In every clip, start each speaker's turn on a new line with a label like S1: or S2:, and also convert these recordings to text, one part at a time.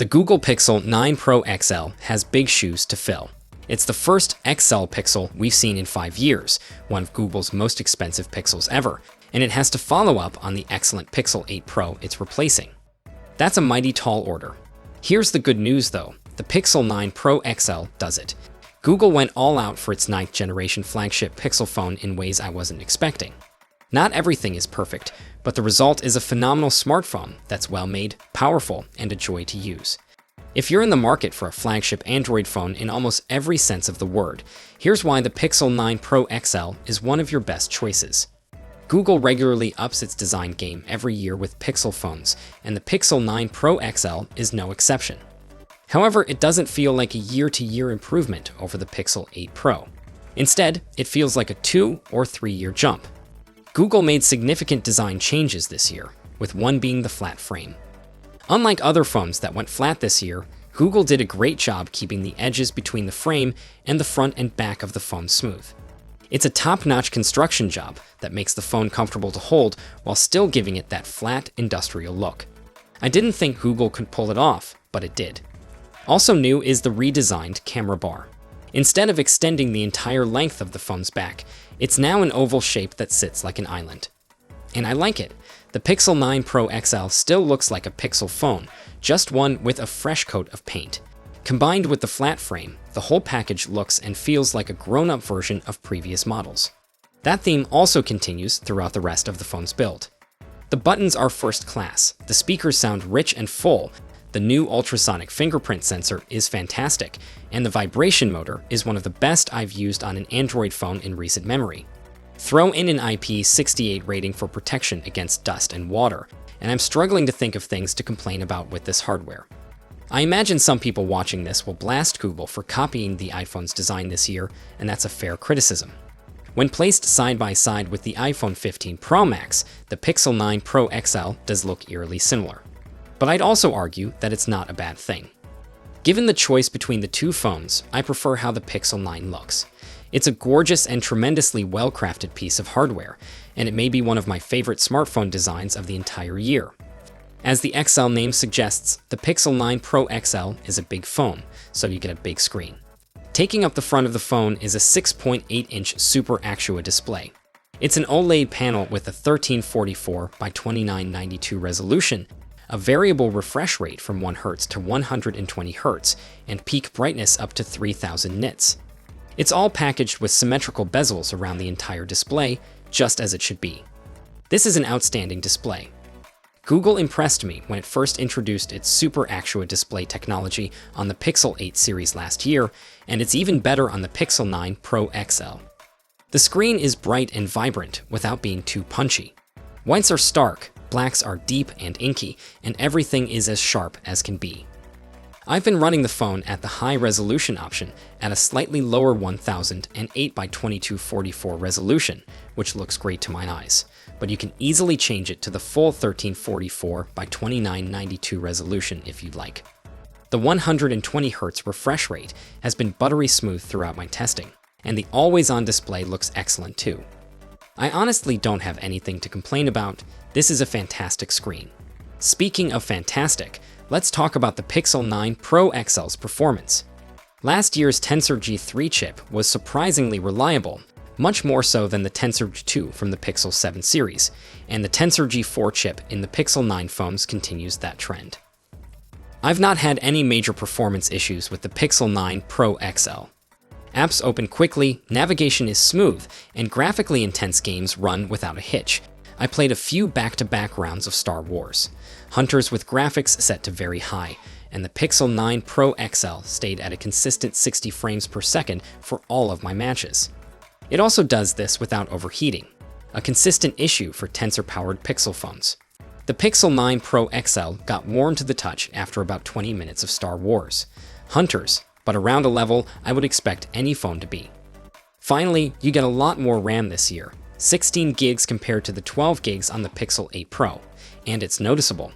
S1: The Google Pixel 9 Pro XL has big shoes to fill. It's the first XL Pixel we've seen in 5 years, one of Google's most expensive Pixels ever, and it has to follow up on the excellent Pixel 8 Pro it's replacing. That's a mighty tall order. Here's the good news though, the Pixel 9 Pro XL does it. Google went all out for its 9th generation flagship Pixel phone in ways I wasn't expecting. Not everything is perfect, but the result is a phenomenal smartphone that's well made, powerful, and a joy to use. If you're in the market for a flagship Android phone in almost every sense of the word, here's why the Pixel 9 Pro XL is one of your best choices. Google regularly ups its design game every year with Pixel phones, and the Pixel 9 Pro XL is no exception. However, it doesn't feel like a year-to-year improvement over the Pixel 8 Pro. Instead, it feels like a 2 or 3 year jump. Google made significant design changes this year, with one being the flat frame. Unlike other phones that went flat this year, Google did a great job keeping the edges between the frame and the front and back of the phone smooth. It's a top-notch construction job that makes the phone comfortable to hold while still giving it that flat, industrial look. I didn't think Google could pull it off, but it did. Also new is the redesigned camera bar. Instead of extending the entire length of the phone's back, it's now an oval shape that sits like an island. And I like it. The Pixel 9 Pro XL still looks like a Pixel phone, just one with a fresh coat of paint. Combined with the flat frame, the whole package looks and feels like a grown-up version of previous models. That theme also continues throughout the rest of the phone's build. The buttons are first class, the speakers sound rich and full, the new ultrasonic fingerprint sensor is fantastic, and the vibration motor is one of the best I've used on an Android phone in recent memory. Throw in an IP68 rating for protection against dust and water, and I'm struggling to think of things to complain about with this hardware. I imagine some people watching this will blast Google for copying the iPhone's design this year, and that's a fair criticism. When placed side by side with the iPhone 15 Pro Max, the Pixel 9 Pro XL does look eerily similar. But I'd also argue that it's not a bad thing. Given the choice between the two phones, I prefer how the Pixel 9 looks. It's a gorgeous and tremendously well-crafted piece of hardware, and it may be one of my favorite smartphone designs of the entire year. As the XL name suggests, the Pixel 9 Pro XL is a big phone, so you get a big screen. Taking up the front of the phone is a 6.8-inch Super Actua display. It's an OLED panel with a 1344 by 2992 resolution, a variable refresh rate from 1 Hz to 120 Hz, and peak brightness up to 3000 nits. It's all packaged with symmetrical bezels around the entire display, just as it should be. This is an outstanding display. Google impressed me when it first introduced its Super Actua display technology on the Pixel 8 series last year, and it's even better on the Pixel 9 Pro XL. The screen is bright and vibrant without being too punchy. Whites are stark, blacks are deep and inky, and everything is as sharp as can be. I've been running the phone at the high resolution option at a slightly lower 1008 by 2244 resolution, which looks great to my eyes, but you can easily change it to the full 1344 by 2992 resolution if you'd like. The 120 Hz refresh rate has been buttery smooth throughout my testing, and the always-on display looks excellent too. I honestly don't have anything to complain about. This is a fantastic screen. Speaking of fantastic, let's talk about the Pixel 9 Pro XL's performance. Last year's Tensor G3 chip was surprisingly reliable, much more so than the Tensor G2 from the Pixel 7 series, and the Tensor G4 chip in the Pixel 9 phones continues that trend. I've not had any major performance issues with the Pixel 9 Pro XL. Apps open quickly, navigation is smooth, and graphically intense games run without a hitch. I played a few back-to-back rounds of Star Wars, Hunters with graphics set to very high, and the Pixel 9 Pro XL stayed at a consistent 60 frames per second for all of my matches. It also does this without overheating, a consistent issue for Tensor-powered Pixel phones. The Pixel 9 Pro XL got warm to the touch after about 20 minutes of Star Wars, Hunters, but around a level I would expect any phone to be. Finally, you get a lot more RAM this year, 16 gigs compared to the 12 gigs on the Pixel 8 Pro, and it's noticeable.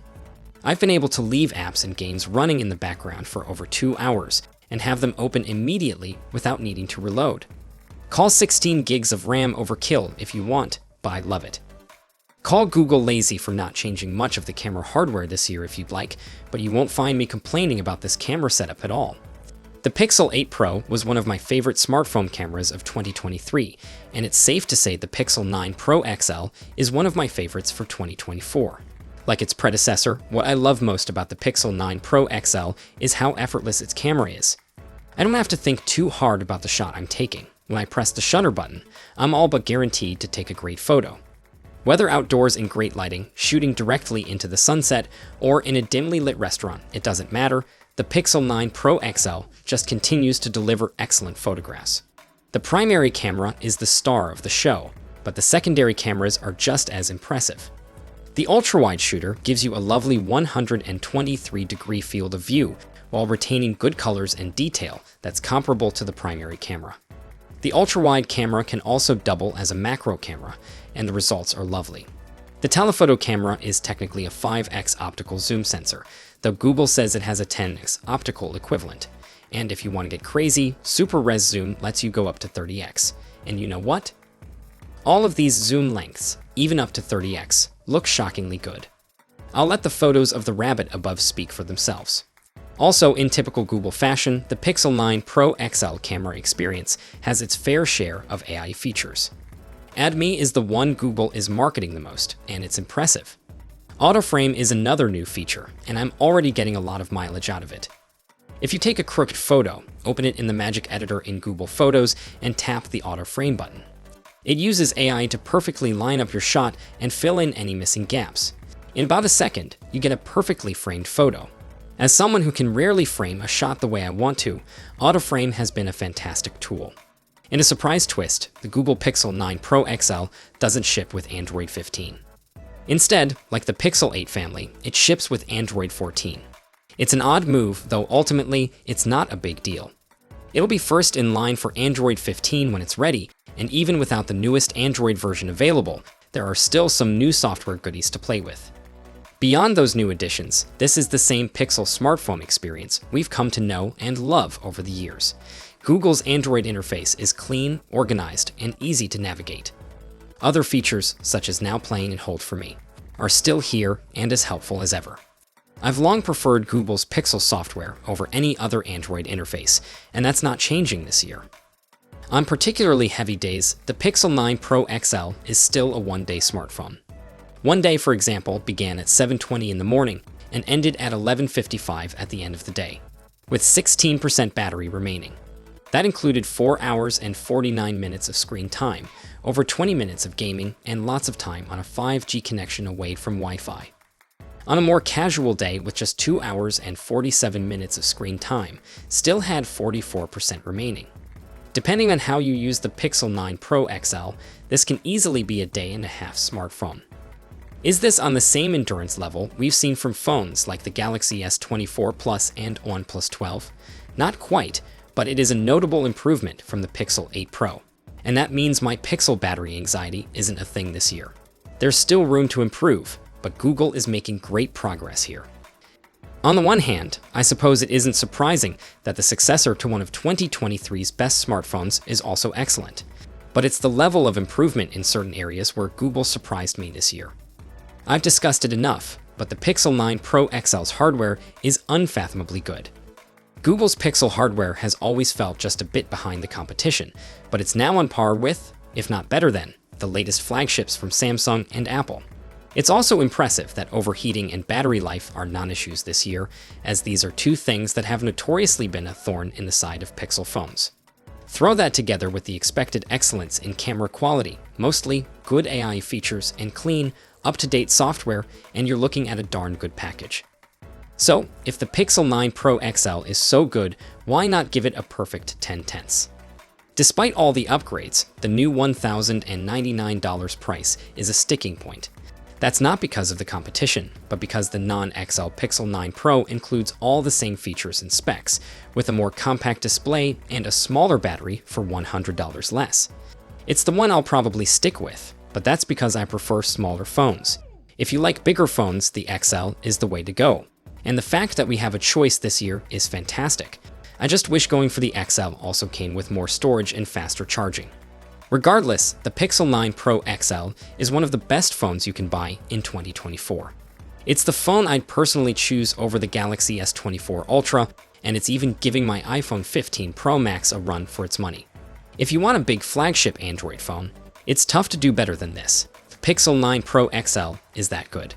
S1: I've been able to leave apps and games running in the background for over 2 hours and have them open immediately without needing to reload. Call 16 gigs of RAM overkill if you want, but I love it. Call Google lazy for not changing much of the camera hardware this year if you'd like, but you won't find me complaining about this camera setup at all. The Pixel 8 Pro was one of my favorite smartphone cameras of 2023, and it's safe to say the Pixel 9 Pro XL is one of my favorites for 2024. Like its predecessor, what I love most about the Pixel 9 Pro XL is how effortless its camera is. I don't have to think too hard about the shot I'm taking. When I press the shutter button, I'm all but guaranteed to take a great photo. Whether outdoors in great lighting, shooting directly into the sunset, or in a dimly lit restaurant, it doesn't matter. The Pixel 9 Pro XL just continues to deliver excellent photographs. The primary camera is the star of the show, but the secondary cameras are just as impressive. The ultra-wide shooter gives you a lovely 123-degree field of view while retaining good colors and detail that's comparable to the primary camera. The ultra-wide camera can also double as a macro camera, and the results are lovely. The telephoto camera is technically a 5x optical zoom sensor, though Google says it has a 10x optical equivalent. And if you want to get crazy, Super Res Zoom lets you go up to 30x. And you know what? All of these zoom lengths, even up to 30x, look shockingly good. I'll let the photos of the rabbit above speak for themselves. Also, in typical Google fashion, the Pixel 9 Pro XL camera experience has its fair share of AI features. Add Me is the one Google is marketing the most, and it's impressive. Autoframe is another new feature, and I'm already getting a lot of mileage out of it. If you take a crooked photo, open it in the Magic Editor in Google Photos and tap the Autoframe button. It uses AI to perfectly line up your shot and fill in any missing gaps. In about a second, you get a perfectly framed photo. As someone who can rarely frame a shot the way I want to, Autoframe has been a fantastic tool. In a surprise twist, the Google Pixel 9 Pro XL doesn't ship with Android 15. Instead, like the Pixel 8 family, it ships with Android 14. It's an odd move, though ultimately, it's not a big deal. It'll be first in line for Android 15 when it's ready, and even without the newest Android version available, there are still some new software goodies to play with. Beyond those new additions, this is the same Pixel smartphone experience we've come to know and love over the years. Google's Android interface is clean, organized, and easy to navigate. Other features, such as Now Playing and Hold For Me, are still here and as helpful as ever. I've long preferred Google's Pixel software over any other Android interface, and that's not changing this year. On particularly heavy days, the Pixel 9 Pro XL is still a one-day smartphone. One day, for example, began at 7:20 in the morning and ended at 11:55 at the end of the day, with 16% battery remaining. That included 4 hours and 49 minutes of screen time, over 20 minutes of gaming, and lots of time on a 5G connection away from Wi-Fi. On a more casual day with just 2 hours and 47 minutes of screen time, still had 44% remaining. Depending on how you use the Pixel 9 Pro XL, this can easily be a day-and-a-half smartphone. Is this on the same endurance level we've seen from phones like the Galaxy S24 Plus and OnePlus 12? Not quite, but it is a notable improvement from the Pixel 8 Pro. And that means my Pixel battery anxiety isn't a thing this year. There's still room to improve, but Google is making great progress here. On the one hand, I suppose it isn't surprising that the successor to one of 2023's best smartphones is also excellent. But it's the level of improvement in certain areas where Google surprised me this year. I've discussed it enough, but the Pixel 9 Pro XL's hardware is unfathomably good. Google's Pixel hardware has always felt just a bit behind the competition, but it's now on par with, if not better than, the latest flagships from Samsung and Apple. It's also impressive that overheating and battery life are non-issues this year, as these are two things that have notoriously been a thorn in the side of Pixel phones. Throw that together with the expected excellence in camera quality, mostly good AI features and clean, up-to-date software, and you're looking at a darn good package. So, if the Pixel 9 Pro XL is so good, why not give it a perfect 10/10? Despite all the upgrades, the new $1,099 price is a sticking point. That's not because of the competition, but because the non-XL Pixel 9 Pro includes all the same features and specs, with a more compact display and a smaller battery for $100 less. It's the one I'll probably stick with, but that's because I prefer smaller phones. If you like bigger phones, the XL is the way to go. And the fact that we have a choice this year is fantastic. I just wish going for the XL also came with more storage and faster charging. Regardless, the Pixel 9 Pro XL is one of the best phones you can buy in 2024. It's the phone I'd personally choose over the Galaxy S24 Ultra, and it's even giving my iPhone 15 Pro Max a run for its money. If you want a big flagship Android phone, it's tough to do better than this. The Pixel 9 Pro XL is that good.